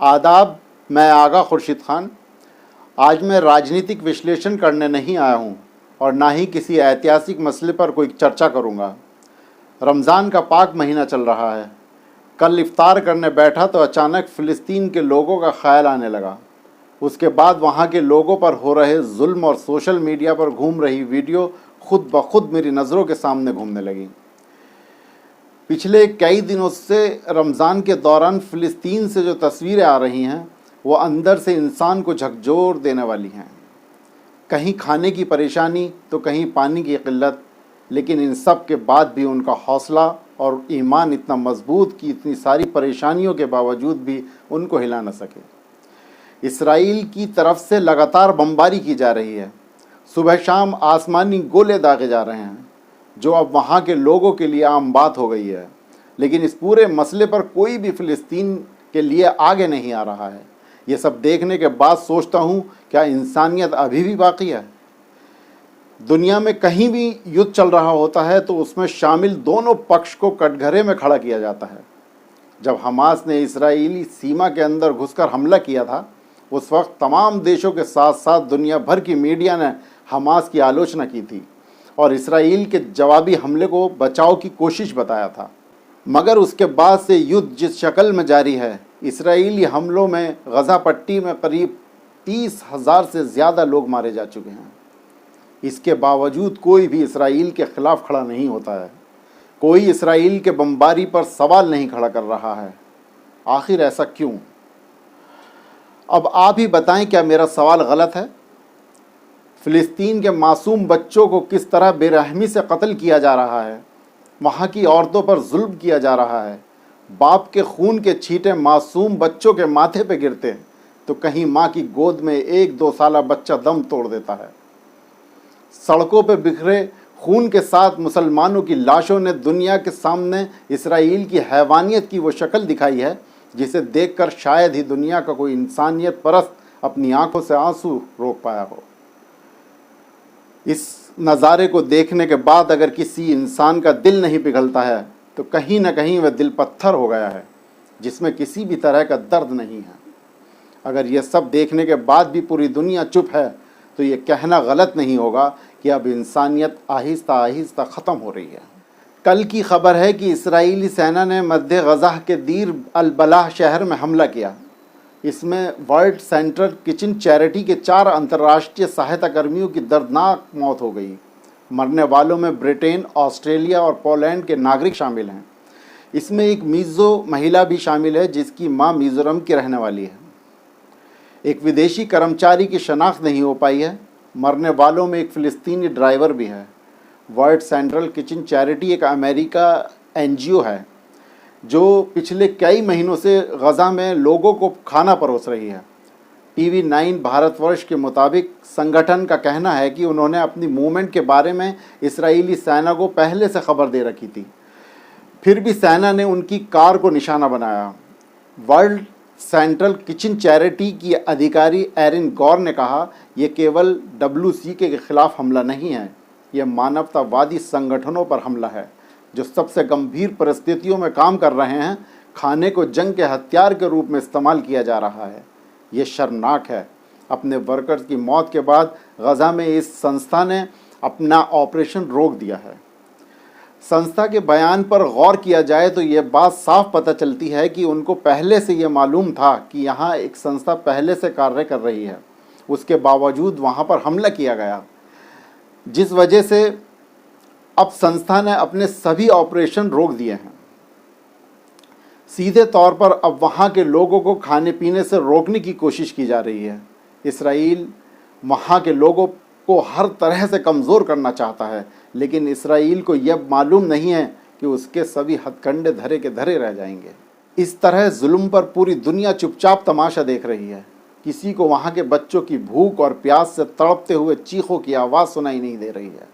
आदाब, मैं आगा खुर्शीद खान। आज मैं राजनीतिक विश्लेषण करने नहीं आया हूँ और ना ही किसी ऐतिहासिक मसले पर कोई चर्चा करूँगा। रमज़ान का पाक महीना चल रहा है। कल इफ्तार करने बैठा तो अचानक फ़िलिस्तीन के लोगों का ख्याल आने लगा। उसके बाद वहाँ के लोगों पर हो रहे जुल्म और सोशल मीडिया पर घूम रही वीडियो खुद ब खुद मेरी नज़रों के सामने घूमने लगी। पिछले कई दिनों से रमज़ान के दौरान फ़िलिस्तीन से जो तस्वीरें आ रही हैं वो अंदर से इंसान को झकझोर देने वाली हैं। कहीं खाने की परेशानी तो कहीं पानी की किल्लत, लेकिन इन सब के बाद भी उनका हौसला और ईमान इतना मजबूत कि इतनी सारी परेशानियों के बावजूद भी उनको हिला न सके। इसराइल की तरफ से लगातार बमबारी की जा रही है। सुबह शाम आसमानी गोले दागे जा रहे हैं, जो अब वहाँ के लोगों के लिए आम बात हो गई है। लेकिन इस पूरे मसले पर कोई भी फ़िलिस्तीन के लिए आगे नहीं आ रहा है। ये सब देखने के बाद सोचता हूँ, क्या इंसानियत अभी भी बाकी है? दुनिया में कहीं भी युद्ध चल रहा होता है तो उसमें शामिल दोनों पक्ष को कटघरे में खड़ा किया जाता है। जब हमास ने इस्राएली सीमा के अंदर घुसकर हमला किया था, उस वक्त तमाम देशों के साथ साथ दुनिया भर की मीडिया ने हमास की आलोचना की थी और इसराइल के जवाबी हमले को बचाव की कोशिश बताया था। मगर उसके बाद से युद्ध जिस शक्ल में जारी है, इसराइली हमलों में गज़ा पट्टी में करीब 30,000 से ज़्यादा लोग मारे जा चुके हैं। इसके बावजूद कोई भी इसराइल के ख़िलाफ़ खड़ा नहीं होता है। कोई इसराइल के बमबारी पर सवाल नहीं खड़ा कर रहा है। आखिर ऐसा क्यों? अब आप ही बताएं, क्या मेरा सवाल गलत है? फ़िलिस्तीन के मासूम बच्चों को किस तरह बेरहमी से कत्ल किया जा रहा है। वहाँ की औरतों पर जुल्म किया जा रहा है। बाप के खून के छींटे मासूम बच्चों के माथे पे गिरते हैं तो कहीं माँ की गोद में 1-2 साला बच्चा दम तोड़ देता है। सड़कों पे बिखरे खून के साथ मुसलमानों की लाशों ने दुनिया के सामने इसराइल की हैवानियत की वो शक्ल दिखाई है जिसे देखकर शायद ही दुनिया का कोई इंसानियत परस्त अपनी आंखों से आंसू रोक पाया हो। इस नज़ारे को देखने के बाद अगर किसी इंसान का दिल नहीं पिघलता है तो कहीं ना कहीं वह दिल पत्थर हो गया है, जिसमें किसी भी तरह का दर्द नहीं है। अगर यह सब देखने के बाद भी पूरी दुनिया चुप है तो ये कहना गलत नहीं होगा कि अब इंसानियत आहिस्ता आहिस्ता ख़त्म हो रही है। कल की खबर है कि इस्राएली सेना ने मध्य गज़ा के दीर अल बलाह शहर में हमला किया। इसमें वर्ल्ड सेंट्रल किचन चैरिटी के 4 अंतर्राष्ट्रीय सहायता कर्मियों की दर्दनाक मौत हो गई। मरने वालों में ब्रिटेन, ऑस्ट्रेलिया और पोलैंड के नागरिक शामिल हैं। इसमें एक मीज़ो महिला भी शामिल है जिसकी मां मिज़ोरम की रहने वाली है। एक विदेशी कर्मचारी की शनाख्त नहीं हो पाई है। मरने वालों में एक फ़िलिस्तीनी ड्राइवर भी है। वर्ल्ड सेंट्रल किचन चैरिटी एक अमेरिका NGO है जो पिछले कई महीनों से गज़ा में लोगों को खाना परोस रही है। TV9 भारतवर्ष के मुताबिक संगठन का कहना है कि उन्होंने अपनी मूवमेंट के बारे में इसराइली सेना को पहले से खबर दे रखी थी, फिर भी सेना ने उनकी कार को निशाना बनाया। वर्ल्ड सेंट्रल किचन चैरिटी की अधिकारी एरिन गौर ने कहा, यह केवल WC के खिलाफ हमला नहीं है, यह मानवतावादी संगठनों पर हमला है जो सबसे गंभीर परिस्थितियों में काम कर रहे हैं। खाने को जंग के हथियार के रूप में इस्तेमाल किया जा रहा है। ये शर्मनाक है। अपने वर्कर्स की मौत के बाद गज़ा में इस संस्था ने अपना ऑपरेशन रोक दिया है। संस्था के बयान पर गौर किया जाए तो ये बात साफ पता चलती है कि उनको पहले से ये मालूम था कि यहाँ एक संस्था पहले से कार्य कर रही है। उसके बावजूद वहाँ पर हमला किया गया, जिस वजह से अब संस्था ने अपने सभी ऑपरेशन रोक दिए हैं। सीधे तौर पर अब वहाँ के लोगों को खाने पीने से रोकने की कोशिश की जा रही है। इसराइल वहाँ के लोगों को हर तरह से कमज़ोर करना चाहता है, लेकिन इसराइल को यह मालूम नहीं है कि उसके सभी हथकंडे धरे के धरे रह जाएंगे। इस तरह जुल्म पर पूरी दुनिया चुपचाप तमाशा देख रही है। किसी को वहाँ के बच्चों की भूख और प्यास से तड़पते हुए चीखों की आवाज़ सुनाई नहीं दे रही है।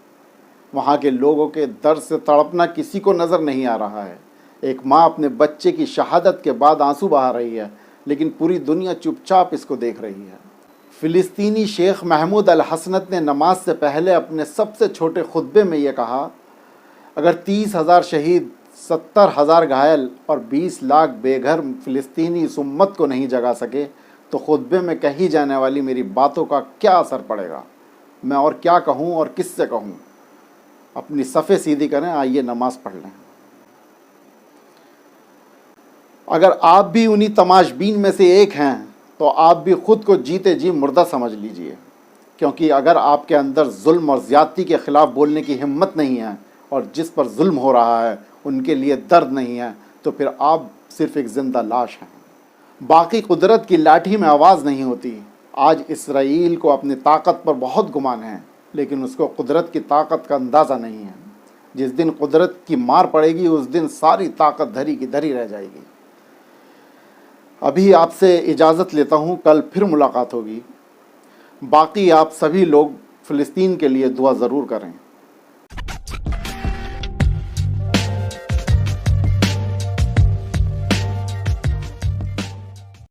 वहाँ के लोगों के दर्द से तड़पना किसी को नज़र नहीं आ रहा है। एक माँ अपने बच्चे की शहादत के बाद आंसू बहा रही है, लेकिन पूरी दुनिया चुपचाप इसको देख रही है। फ़िलिस्तीनी शेख महमूद अल हसनत ने नमाज से पहले अपने सबसे छोटे खुतबे में ये कहा, अगर 30,000 शहीद 70,000 گھائل اور 20 لاکھ بے گھر فلسطینی اس امت کو نہیں جگا سکے تو خطبے میں کہی جانے والی میری باتوں کا کیا اثر پڑے گا؟ میں اور کیا کہوں اور کس سے کہوں؟ اپنی صفیں سیدھی کریں، آئیے نماز پڑھ لیں۔ اگر آپ بھی انہی تماشبین میں سے ایک ہیں تو آپ بھی خود کو جیتے جی مردہ سمجھ لیجئے، کیونکہ اگر آپ کے اندر ظلم اور زیادتی کے خلاف بولنے کی ہمت نہیں ہے اور جس پر ظلم ہو رہا ہے ان کے لیے درد نہیں ہے تو پھر آپ صرف ایک زندہ لاش ہیں۔ باقی قدرت کی لاٹھی میں آواز نہیں ہوتی۔ آج اسرائیل کو اپنی طاقت پر بہت گمان ہے، لیکن اس کو قدرت کی طاقت کا اندازہ نہیں ہے۔ جس دن قدرت کی مار پڑے گی اس دن ساری طاقت دھری کی دھری رہ جائے گی۔ ابھی آپ سے اجازت لیتا ہوں، کل پھر ملاقات ہوگی۔ باقی آپ سبھی لوگ فلسطین کے لیے دعا ضرور کریں۔